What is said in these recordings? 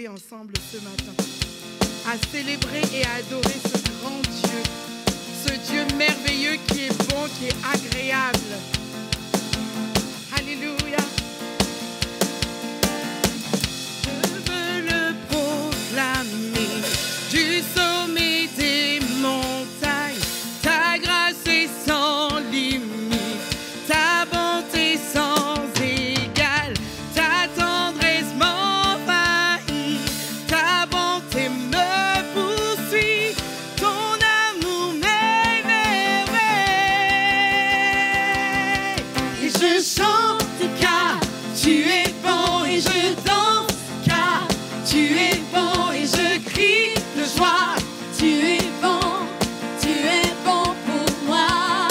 Ensemble ce matin, à célébrer et à adorer ce grand Dieu, ce Dieu merveilleux qui est bon, qui est agréable. Alléluia. Je veux le proclamer du sommet des montagnes. Ta grâce est sans limite, ta bonté sans égale, ta tendresse m'envahit, ta bonté me poursuit, ton amour m'émerveille. Et je chante car tu es bon, et je danse car tu es bon, et je crie de joie, tu es bon pour moi.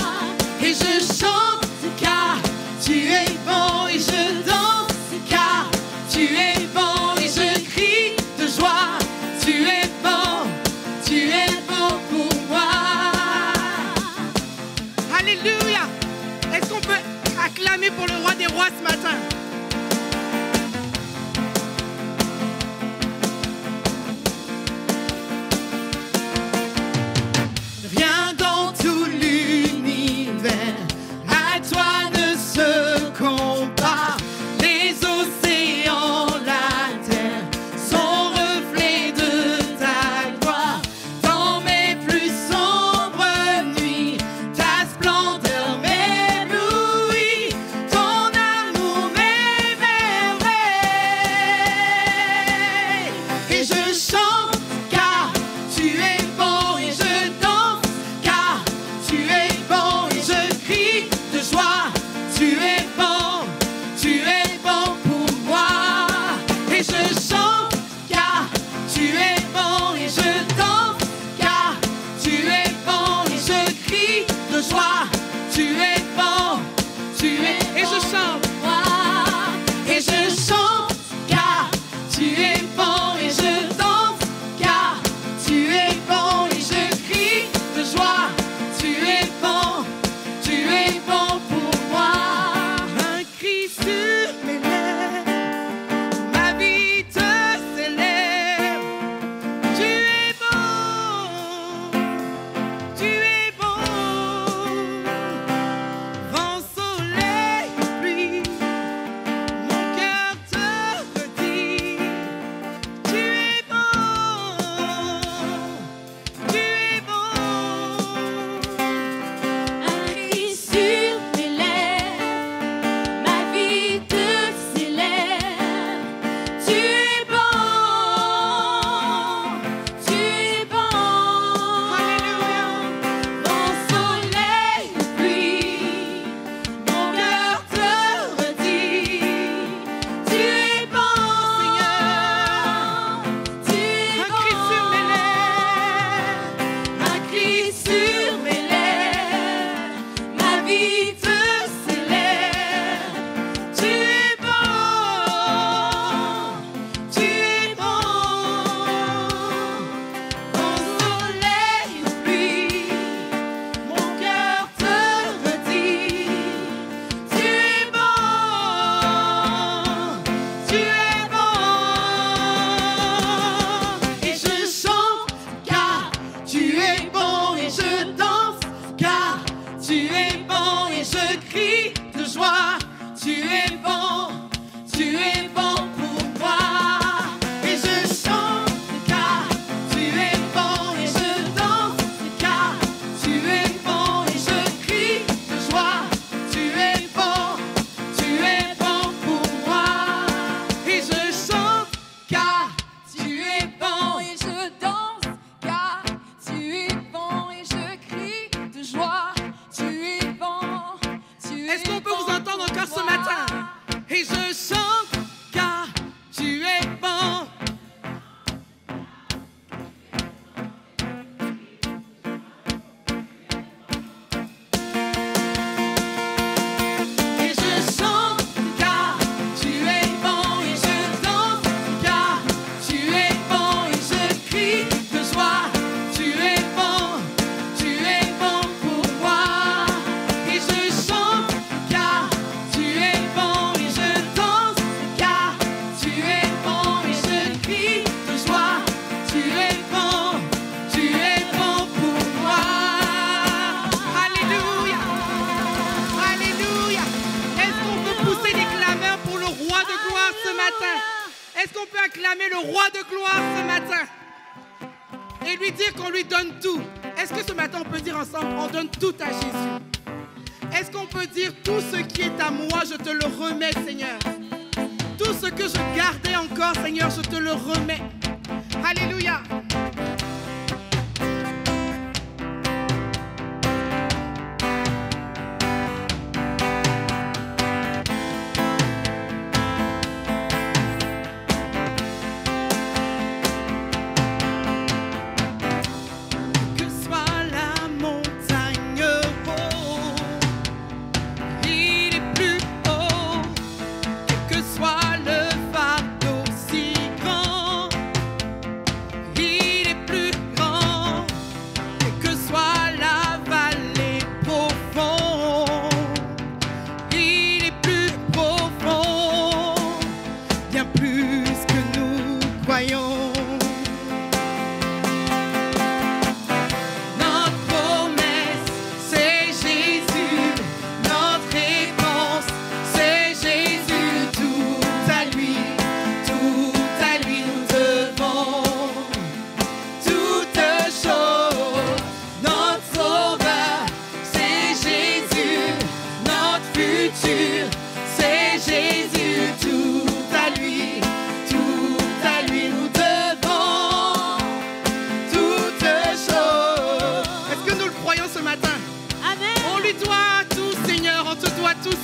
Et je chante car tu es bon, et je danse car tu es bon, et je crie de joie, tu es bon pour moi. Alléluia. Est-ce qu'on peut acclamer pour le roi des rois ce matin? Viens dans tout l'univers, à toi ne se compare. Les océans, la terre, sont reflets de ta gloire. Dans mes plus sombres nuits, ta splendeur m'éblouit, ton amour m'émerveille. Et je chante car tu es bon, et je danse car tu es bon, et je crie de joie, tu es bon pour moi. Et je chante car tu es bon, et je danse car tu es bon, et je crie de joie, tu es bon et je chante pour moi. Et je chante car tu es bon, et je danse car tu es bon, et je crie de joie, tu es bon pour moi. Un cri sur mes lèvres, ma vie te célèbre. Tu es bon, vent, soleil, pluie, mon cœur te redit acclamer le roi de gloire ce matin et lui dire qu'on lui donne tout. Est-ce que ce matin on peut dire ensemble, on donne tout à Jésus? Est-ce qu'on peut dire tout ce qui est à moi, je te le remets, Seigneur? Tout ce que je gardais encore, Seigneur, je te le remets. Alléluia.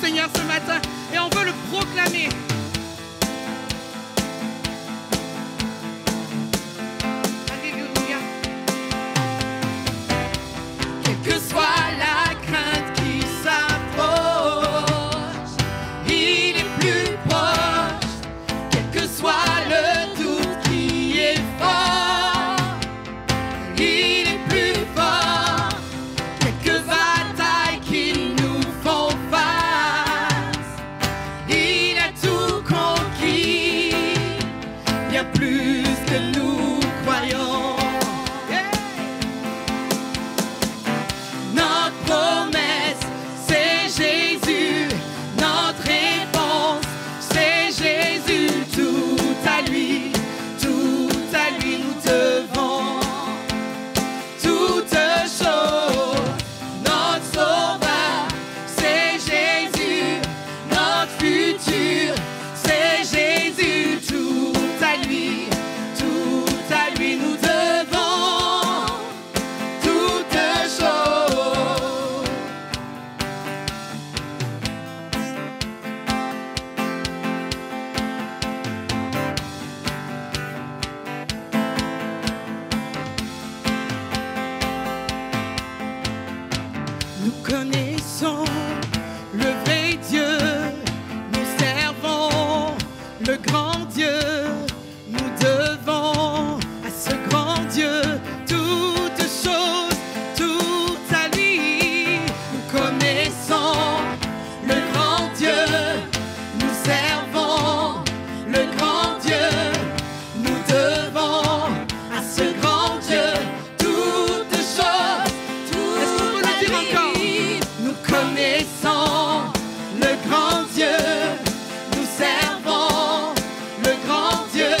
Seigneur, ce matin, et on veut le proclamer. Alléluia. Quelle que soit la crainte qui s'approche, il est plus proche. Quel que soit le doute qui est fort, il est plus fort. Quelques batailles qui nous font face, il a tout conquis, bien plus que nous croyons. Yeah. Notre promesse, c'est Jésus. Notre réponse, c'est Jésus. Tout à lui nous devons. Toutes choses, notre sauveur, c'est Jésus. Notre futur, c'est Jésus. Tout à lui nous devons. Toutes choses. Nous connaissons le vrai Dieu, nous servons le grand Dieu, nous devons à ce grand Dieu toutes choses, tout à lui. Nous connaissons le grand Dieu, nous servons le grand Dieu, nous devons à ce grand Dieu toutes choses. Est-ce qu'on peut le dire encore? Nous connaissons le grand Dieu, nous servons le grand Dieu,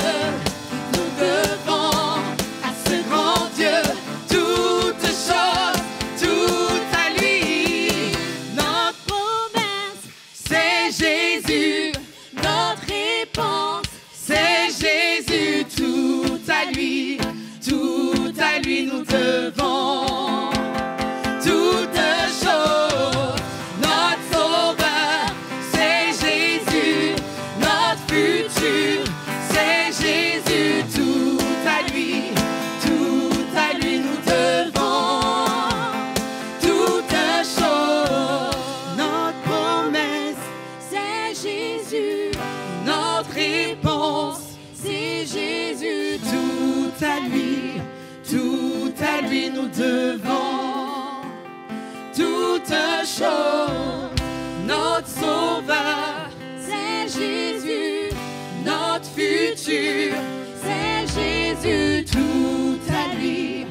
nous devons à ce grand Dieu toutes choses, tout à lui. Notre promesse, c'est Jésus. Notre réponse, c'est Jésus. Tout à lui nous devons. Toutes choses, notre sauveur, c'est Jésus. Notre futur, c'est Jésus. Tout à lui nous devons. Toutes choses, notre promesse, c'est Jésus. Notre réponse, c'est Jésus. Tout à lui nous devons. Toutes choses, notre sauveur, c'est Jésus. Notre futur, c'est Jésus. Tout à lui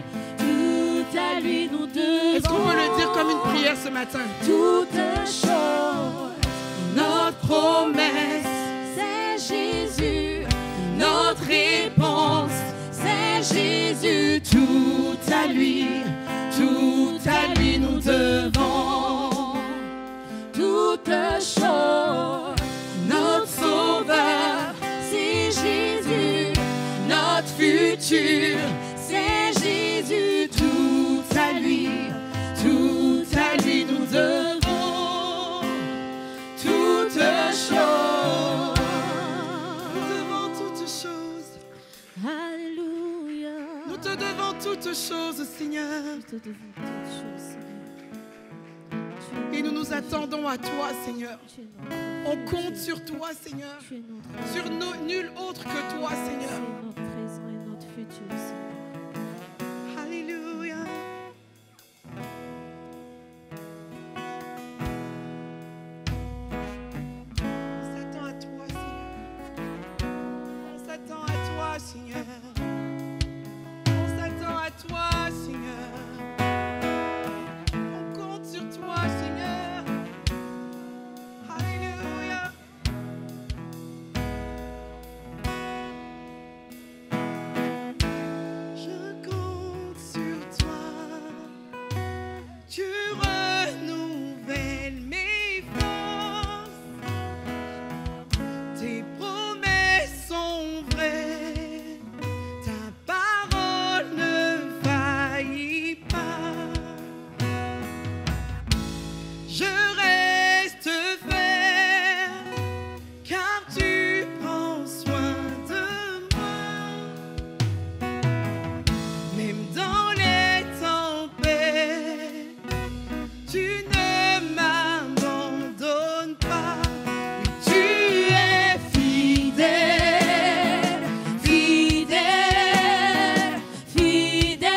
nous devons. Est-ce qu'on peut le dire comme une prière ce matin? Toutes choses, notre promesse, c'est Jésus. Notre notre réponse, c'est Jésus, tout à lui nous devons toutes choses. Notre Sauveur, c'est Jésus, notre futur, c'est Jésus, tout à lui nous devons toutes choses. Nous devons toutes choses. Alléluia. Nous te devons toutes choses, Seigneur. Nous te devons toutes choses, Seigneur. Et nous nous attendons à toi, Seigneur. Tu es notre On compte sur toi, Seigneur. Tu es notre Sur nul autre que toi, Seigneur. C'est notre présent et notre futur, Seigneur. Alléluia. On s'attend à toi, Seigneur. On s'attend à toi, Seigneur. On s'attend à toi, Seigneur. On compte sur toi, Seigneur. Alléluia. Je compte sur toi. Tu renouvelles mes forces. Tes promesses sont vraies. Ta parole ne faillit pas. Je reste ferme, car tu prends soin de moi. Même dans les tempêtes, tu ne m'abandonnes pas. Oui, tu es fidèle, fidèle, fidèle.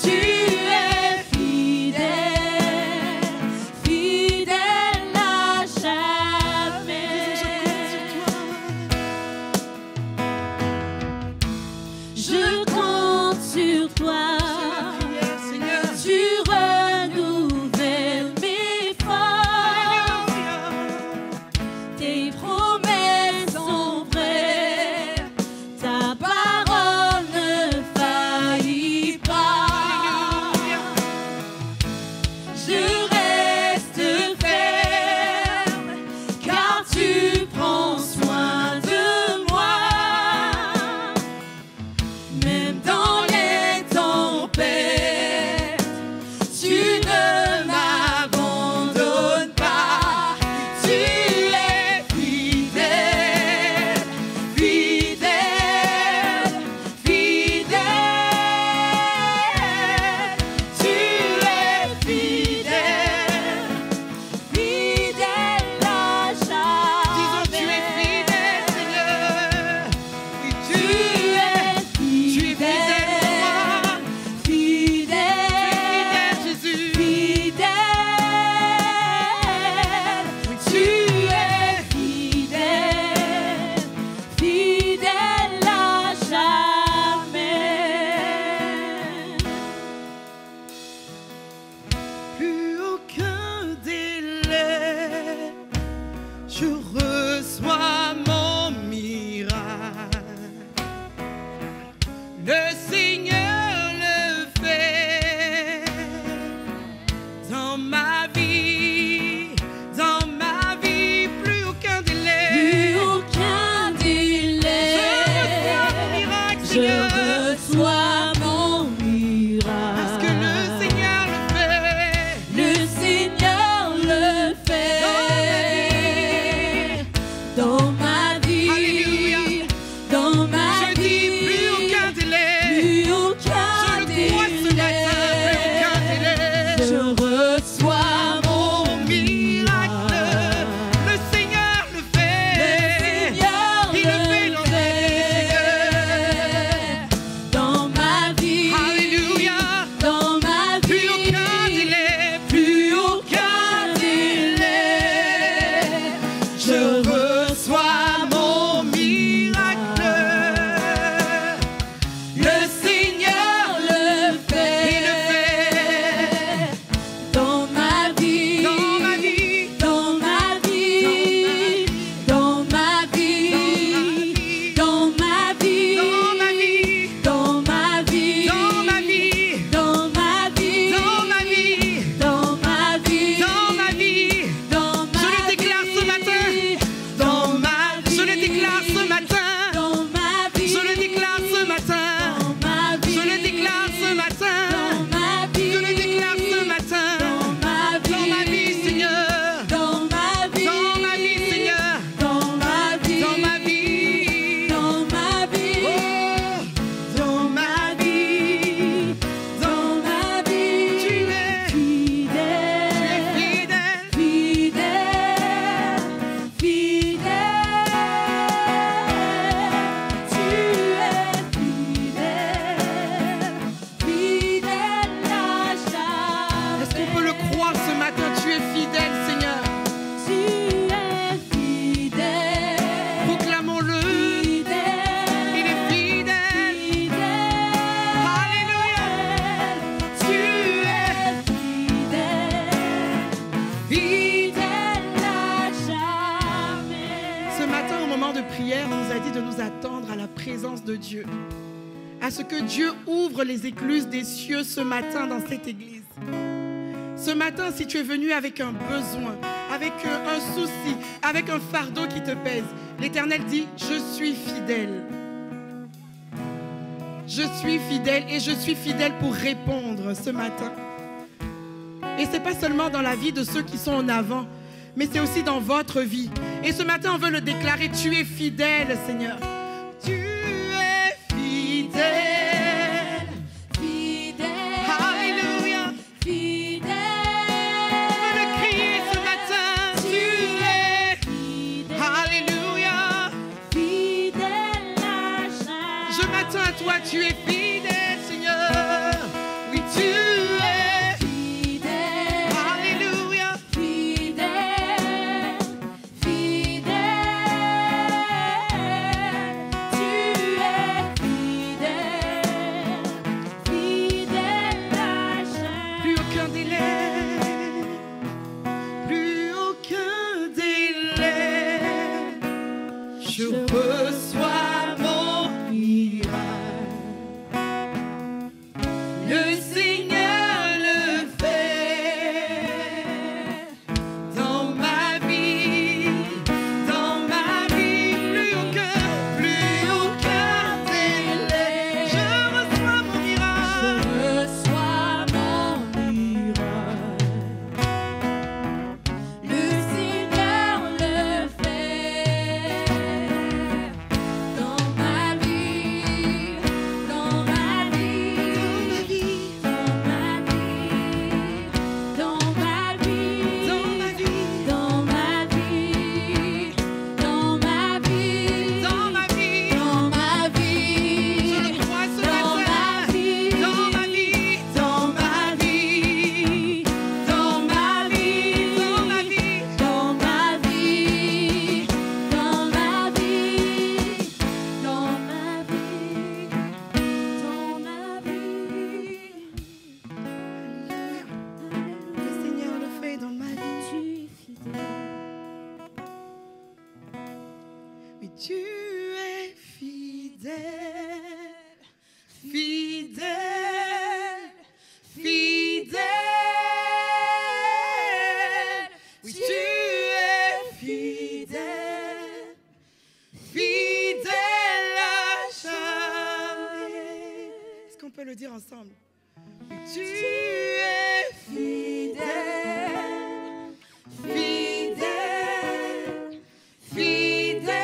Tu es fidèle, fidèle à jamais. Je compte sur toi. Seigneur. Tu renouvelles mes forces. Tes promesses sont vraies. Ta parole ne faillit pas. Je reste ferme, car tu prends soin de moi. Même dans les temps dit de nous attendre à la présence de Dieu, à ce que Dieu ouvre les écluses des cieux ce matin dans cette église. Ce matin, si tu es venu avec un besoin, avec un souci, avec un fardeau qui te pèse, l'Éternel dit, je suis fidèle. Je suis fidèle et je suis fidèle pour répondre ce matin. Et ce n'est pas seulement dans la vie de ceux qui sont en avant, mais c'est aussi dans votre vie. Et ce matin, on veut le déclarer, tu es fidèle, Seigneur. Tu es fidèle. Fidèle. Alléluia. Fidèle. On veut le crier ce matin. Tu es fidèle. Alléluia. Fidèle à jamais. Je m'attends à toi, tu es fidèle, Seigneur. Oui, tu es Fidèle. Alléluia. Fidèle. Fidèle. Tu es fidèle. Fidèle à jamais. Plus aucun délai. Plus aucun délai. Je reçois mon miracle. Le Seigneur le fait dans ma vie, plus aucun délai. Je reçois mon miracle. Reçois mon miracle. Le Seigneur le fait dans ma vie, dans ma vie, dans ma vie, dans ma vie, dans ma vie, dans ma vie, Dans ma vie, dans ma vie, je le crois ce dans matin. ma vie, Dans ma vie, dans ma vie, dans ma vie, dans ma vie. dans ma vie, dans ma vie, dans ma vie, dans ma vie. Le Seigneur le fait dans ma vie. Tu es fidèle. Oui, tu es fidèle, fidèle, fidèle. Oui, tu es fidèle, fidèle à jamais. Est-ce qu'on peut le dire ensemble? Oui, tu es fidèle, fidèle, fidèle.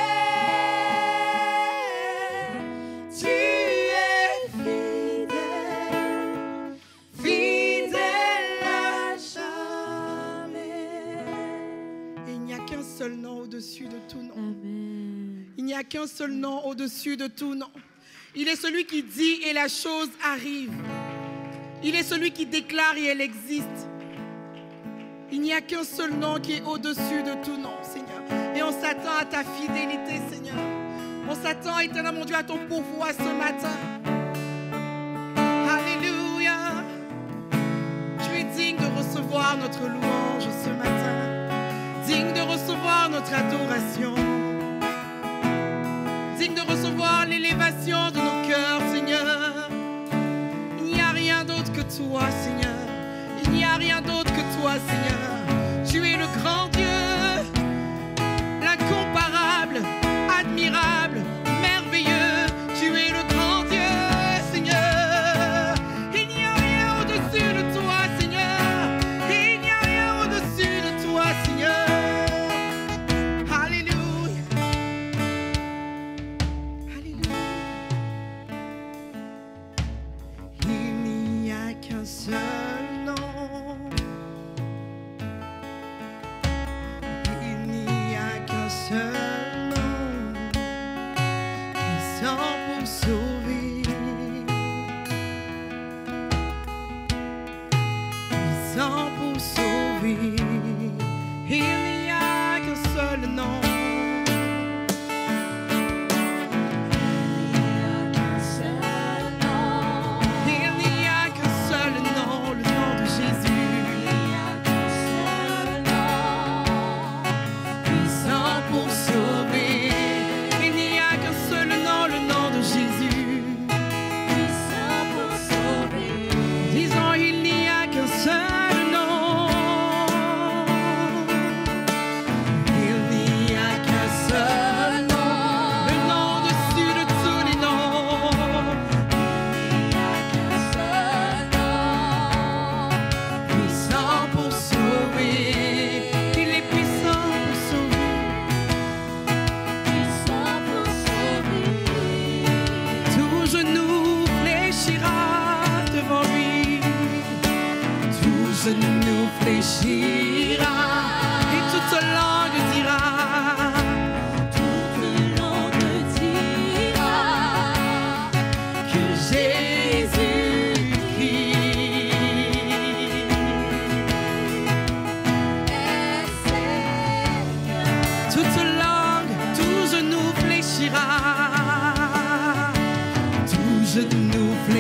Tu es fidèle, fidèle à jamais. Et il n'y a qu'un seul nom au-dessus de tout nom. Amen. Il n'y a qu'un seul nom au-dessus de tout nom. Il est celui qui dit et la chose arrive. Il est celui qui déclare et elle existe. Il n'y a qu'un seul nom qui est au-dessus de tout nom, Seigneur. Et on s'attend à ta fidélité, Seigneur. On s'attend, éternel mon Dieu, à ton pourvoi ce matin. Alléluia. Tu es digne de recevoir notre louange ce matin. Digne de recevoir notre adoration. Digne de recevoir l'élévation de nos cœurs, Seigneur. Il n'y a rien d'autre que toi, Seigneur. Il n'y a rien d'autre que toi, Seigneur. Tu es le grand Dieu, l'incomparable, admirable, merveilleux. Tu es le grand Dieu, Seigneur. Il n'y a rien au-dessus de toi, Seigneur. Il n'y a rien au-dessus de toi, Seigneur. Alléluia. Alléluia. Il n'y a qu'un seul nom. Il n'y a qu'un seul nom, puissant pour sauver, puissant pour sauver. Il n'y a qu'un seul nom. Il n'y a qu'un seul nom, le nom de Jésus. Puissant pour sauver. Il n'y a qu'un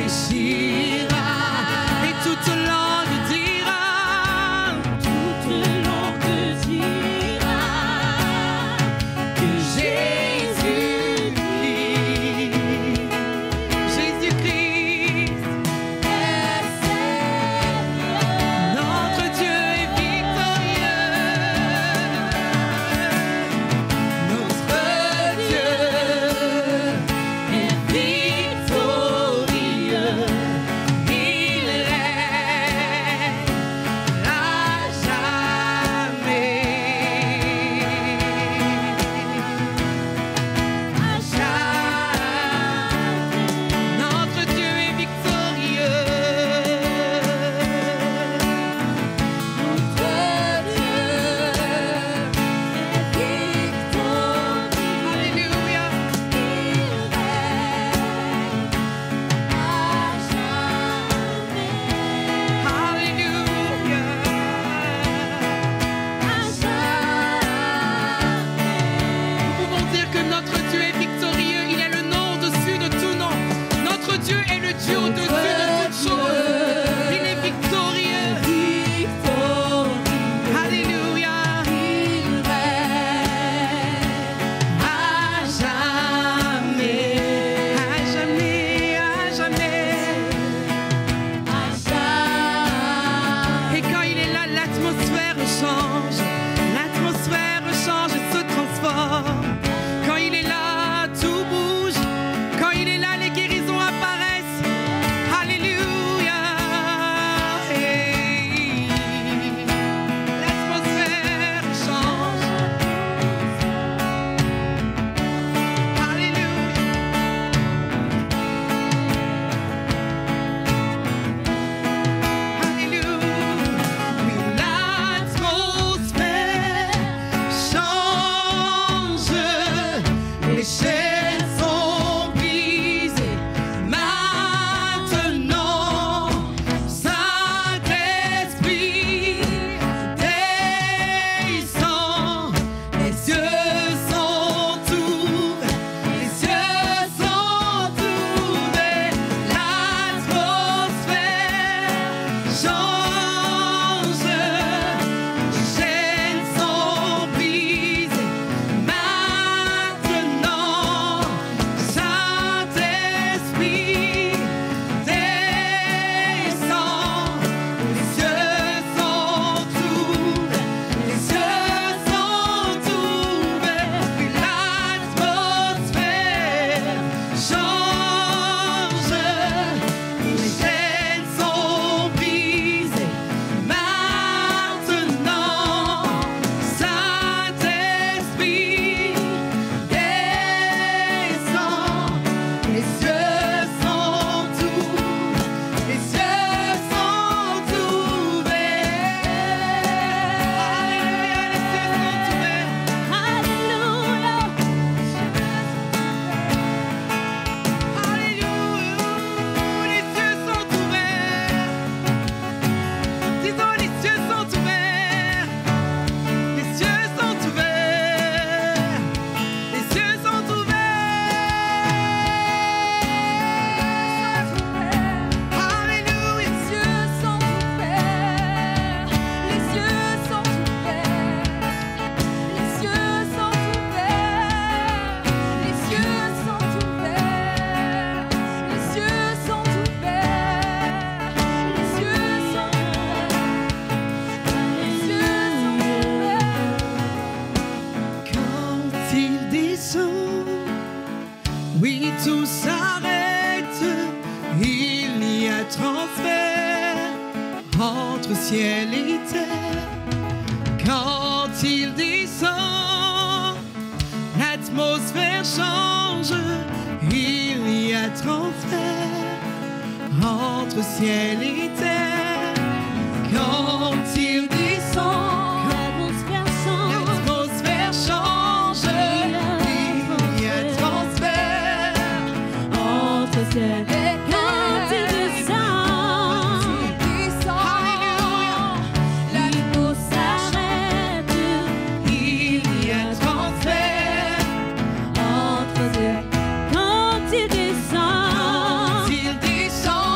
fléchira. Et toute langue dira, toute langue dira que Jésus-Christ est Seigneur. notre Dieu est victorieux. Notre Dieu est victorieux. Il règne à jamais. À jamais. Notre Dieu est victorieux. Notre Dieu est victorieux. Alléluia. Il règne à jamais. Alléluia. Nous pouvons dire que notre Dieu est victorieux. Il est le nom au-dessus de tout nom. Notre Dieu est le Dieu au-dessus de toutes choses. Il est victorieux. Alléluia. À jamais. À jamais. À jamais. Et quand il est là, l'atmosphère change. L'atmosphère change et se transforme. Quand il est là, tout bouge. Quand il est là, les guérisons apparaissent. Alléluia. Hey. L'atmosphère change. Alléluia. Oui, l'atmosphère change, les chaînes sont brisées. Maintenant, Saint-Esprit descend, les yeux sont ouverts, les yeux sont ouverts. L'atmosphère change, les chaînes sont brisées. Maintenant, Saint-Esprit descend, les yeux sont ouverts, les yeux sont ouverts. Puis l'atmosphère change, les chaînes sont brisées. Maintenant, Saint-Esprit descend, les yeux sont ouverts, les yeux sont ouverts. Alléluia, les yeux sont ouverts. Alléluia, les yeux sont ouverts. Disons, les yeux sont ouverts. Les yeux sont ouverts. Les yeux sont ouverts. Alléluia. Les yeux sont ouverts, les yeux sont ouverts, les yeux sont ouverts, les yeux sont ouverts, les yeux sont ouverts, les yeux sont ouverts, Quand il descend, oui, tout s'arrête. Il y a transfert entre ciel et terre. Quand il descend, l'atmosphère change. Il y a transfert entre ciel et terre. Quand il descend, l'atmosphère change. l'atmosphère change. Il y a transfert Entre ciel et quand il descend, Alléluia. il faut s'arrêter. Il y a transfert Entre ciel quand il descend, il descend.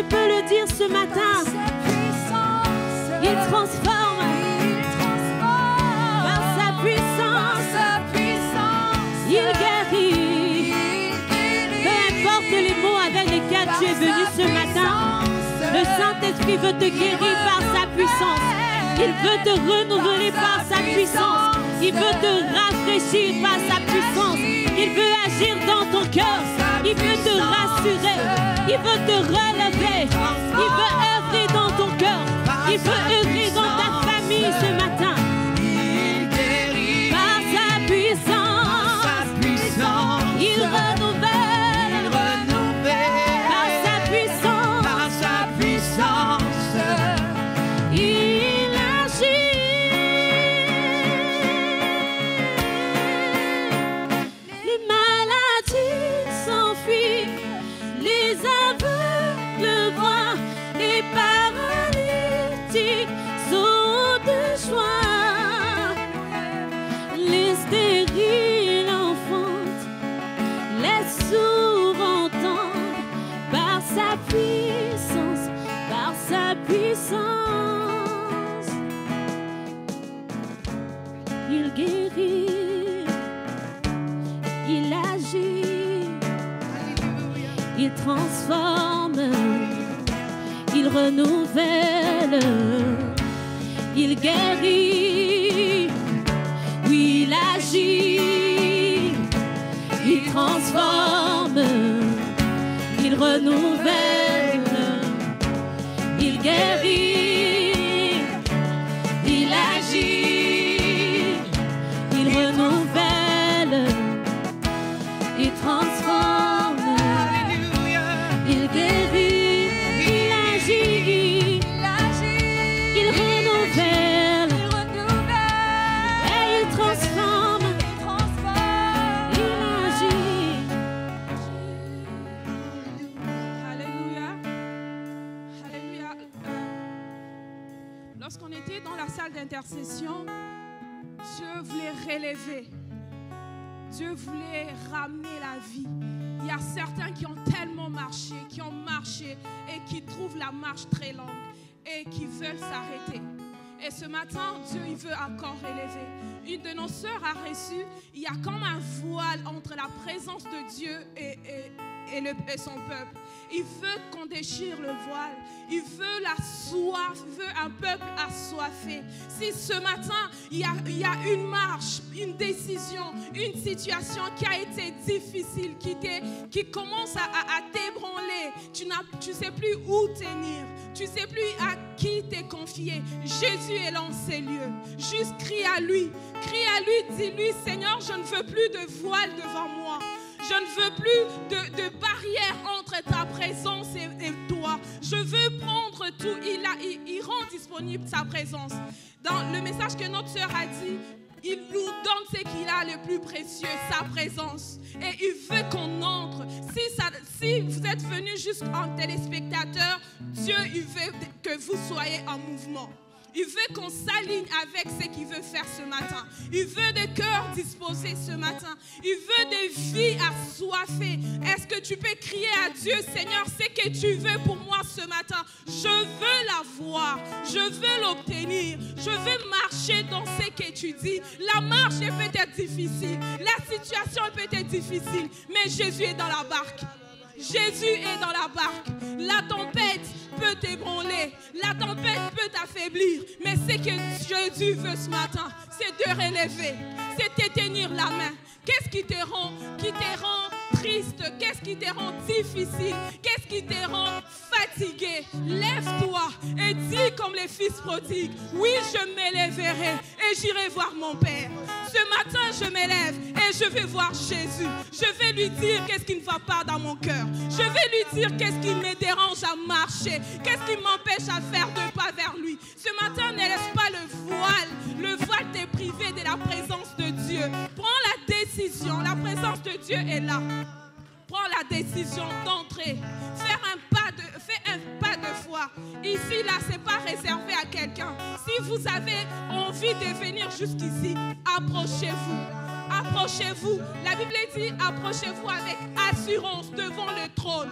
tu peux le dire ce matin. Il transforme par sa puissance. Il guérit. Peu importe les mots avec lesquels tu es venu ce matin, le Saint-Esprit veut te guérir par sa puissance. Il veut te renouveler par sa puissance. Il veut te rafraîchir par sa puissance. Il veut agir dans ton cœur. Il veut te rassurer. Il veut te relever. Il veut œuvrer dans ton cœur. Il veut œuvrer dans ta famille ce matin. Il guérit Par sa puissance, il renouvelle. Par sa puissance, par sa puissance. il agit. Les maladies s'enfuient, les aveugles voient, les paralytiques sautent de joie. Les stériles enfantent, les sourds entendent. Par sa puissance, par sa puissance, il guérit, il agit, il transforme, il renouvelle, il guérit, oui, il agit, il transforme, il renouvelle, il guérit, il agit, il renouvelle, il transforme, il guérit, il agit, il renouvelle, et il transforme, il agit. Alléluia. Alléluia. Lorsqu'on était dans la salle d'intercession, Dieu voulait relever. Dieu voulait ramener la vie. Il y a certains qui ont tellement marché, et qui trouvent la marche très longue et qui veulent s'arrêter. Et ce matin, Dieu, il veut encore élever. Une de nos sœurs a reçu, il y a comme un voile entre la présence de Dieu et son peuple. Il veut qu'on déchire le voile. Il veut la soif, il veut un peuple assoiffé. Si ce matin, il y a une marche, une décision, une situation qui a été difficile, qui commence à t'ébranler, tu ne sais plus où tenir, tu ne sais plus à qui t'es confié. Jésus est dans ces lieux. Juste crie à lui, dis-lui, Seigneur, je ne veux plus de voile devant moi. Je ne veux plus de barrière entre ta présence et toi. Je veux prendre tout. Il rend disponible sa présence. Dans le message que notre sœur a dit, il nous donne ce qu'il a le plus précieux, sa présence. Et il veut qu'on entre. Si vous êtes venus juste en téléspectateur, Dieu, il veut que vous soyez en mouvement. Il veut qu'on s'aligne avec ce qu'il veut faire ce matin. Il veut des cœurs disposés ce matin. Il veut des vies assoiffées. Est-ce que tu peux crier à Dieu, Seigneur, ce que tu veux pour moi ce matin? Je veux la voir. Je veux l'obtenir. Je veux marcher dans ce que tu dis. La marche est peut-être difficile. La situation est peut-être difficile. Mais Jésus est dans la barque. Jésus est dans la barque. La tempête peut t'ébranler. La tempête peut t'affaiblir. Mais ce que Jésus veut ce matin, c'est de relever. C'est de te tenir la main. Qu'est-ce qui te rend triste? Qu'est-ce qui te rend difficile? Qu'est-ce qui te rend fatigué? Lève-toi et dis comme les fils prodigues, oui, je m'élèverai et j'irai voir mon Père. Ce matin, je m'élève et je vais voir Jésus. Je vais lui dire qu'est-ce qui ne va pas dans mon cœur. Je vais lui dire qu'est-ce qui me dérange à marcher. Qu'est-ce qui m'empêche à faire deux pas vers lui. Ce matin, ne laisse pas le voile. Le voile t'est privé de la présence de Dieu. Prends la décision. La présence de Dieu est là. Prends la décision d'entrer. Fais un pas de foi. Ici, là, ce n'est pas réservé à quelqu'un. Si vous avez envie de venir jusqu'ici, approchez-vous. Approchez-vous. La Bible dit, approchez-vous avec assurance devant le trône.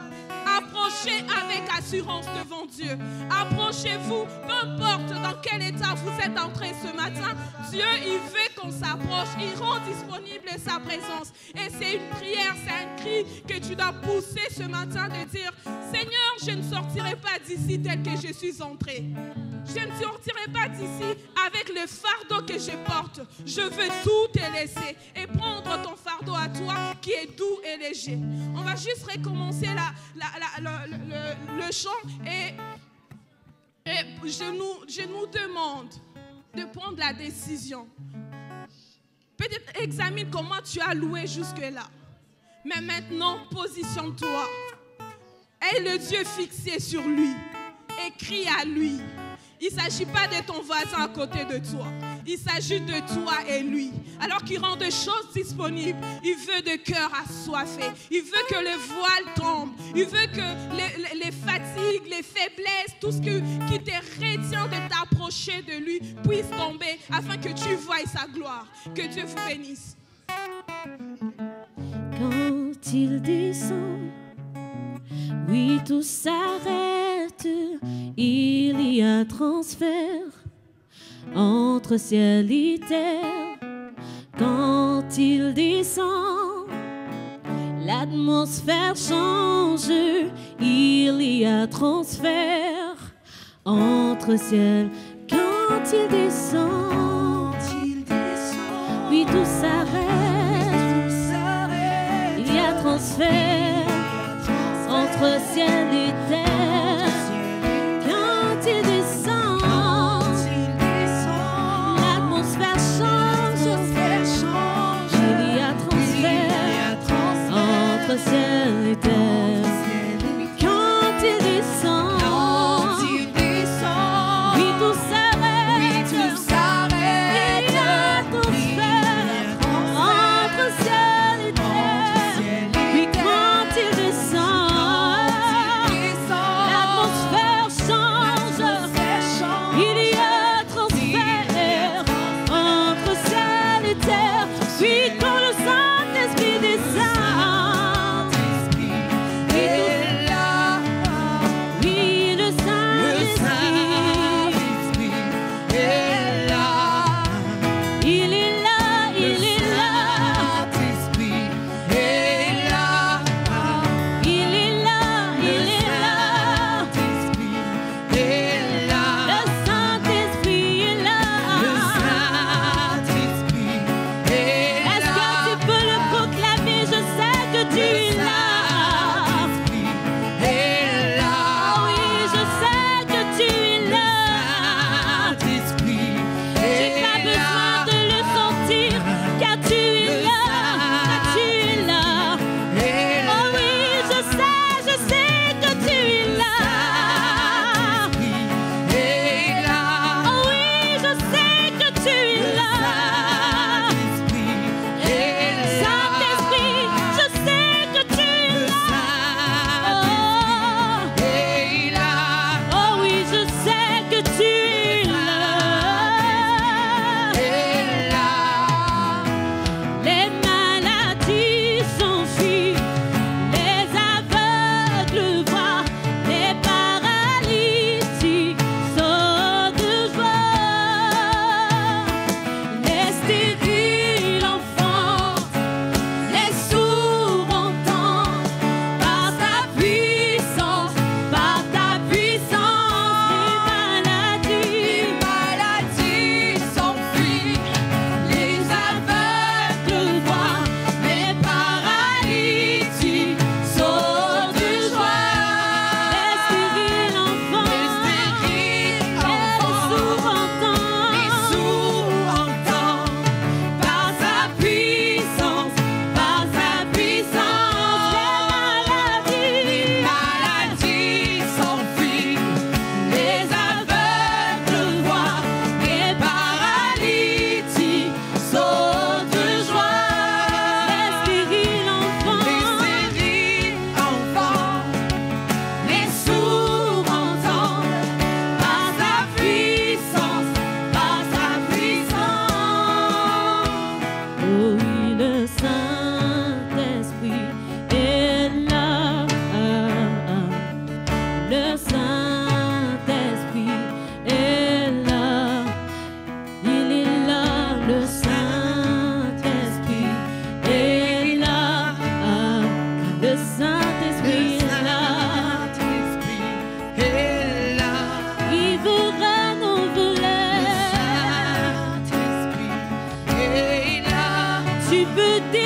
approchez avec assurance devant Dieu. Approchez-vous, peu importe dans quel état vous êtes entré ce matin. Dieu, il veut qu'on s'approche. Il rend disponible sa présence. Et c'est une prière, c'est un cri que tu dois pousser ce matin de dire, Seigneur, je ne sortirai pas d'ici tel que je suis entré. Je ne sortirai pas d'ici avec le fardeau que je porte. Je veux tout te laisser et prendre ton fardeau à toi qui est doux et léger. On va juste recommencer le chant et je nous demande de prendre la décision. Peut-être examine comment tu as loué jusque-là. Mais maintenant, positionne-toi. Aie le Dieu fixé sur lui et crie à lui. Il ne s'agit pas de ton voisin à côté de toi. Il s'agit de toi et lui. Alors qu'il rend des choses disponibles, il veut de cœur assoiffé. Il veut que le voile tombe. Il veut que les fatigues, les faiblesses, tout ce qui te retient de t'approcher de lui puisse tomber afin que tu voies sa gloire. Que Dieu vous bénisse. Quand il descend, oui, tout s'arrête. Il y a transfert entre ciel et terre. Quand il descend, l'atmosphère change. Il y a transfert entre ciel. Quand il descend, oui, tout s'arrête. Il y a transfert entre ciel et terre. Quand il descend, l'atmosphère change. Il y a transfert entre ciel et terre. Quand il descend, oui, tout s'arrête.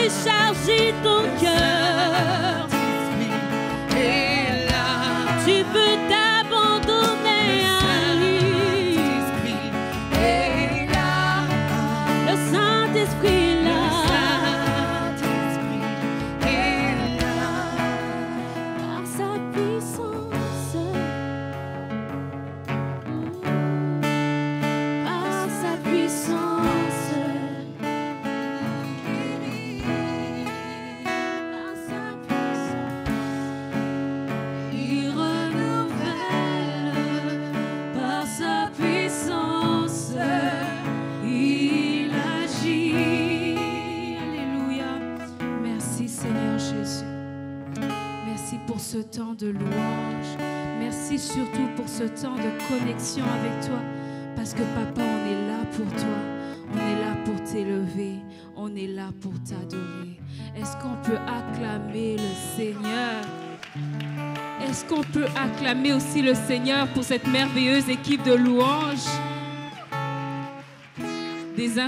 décharger ton cœur. Tu peux t'abandonner à lui. Le Saint-Esprit est là. Par sa puissance. Par sa puissance. Par sa puissance. Il renouvelle. Par sa puissance. Il agit. Alléluia. Merci Seigneur Jésus. Merci pour ce temps de louange. Merci surtout pour ce temps de connexion avec toi. Parce que papa, on est là pour toi. On est là pour t'élever. On est là pour t'adorer. Est-ce qu'on peut acclamer le Seigneur? Est-ce qu'on peut acclamer aussi le Seigneur pour cette merveilleuse équipe de louanges? Des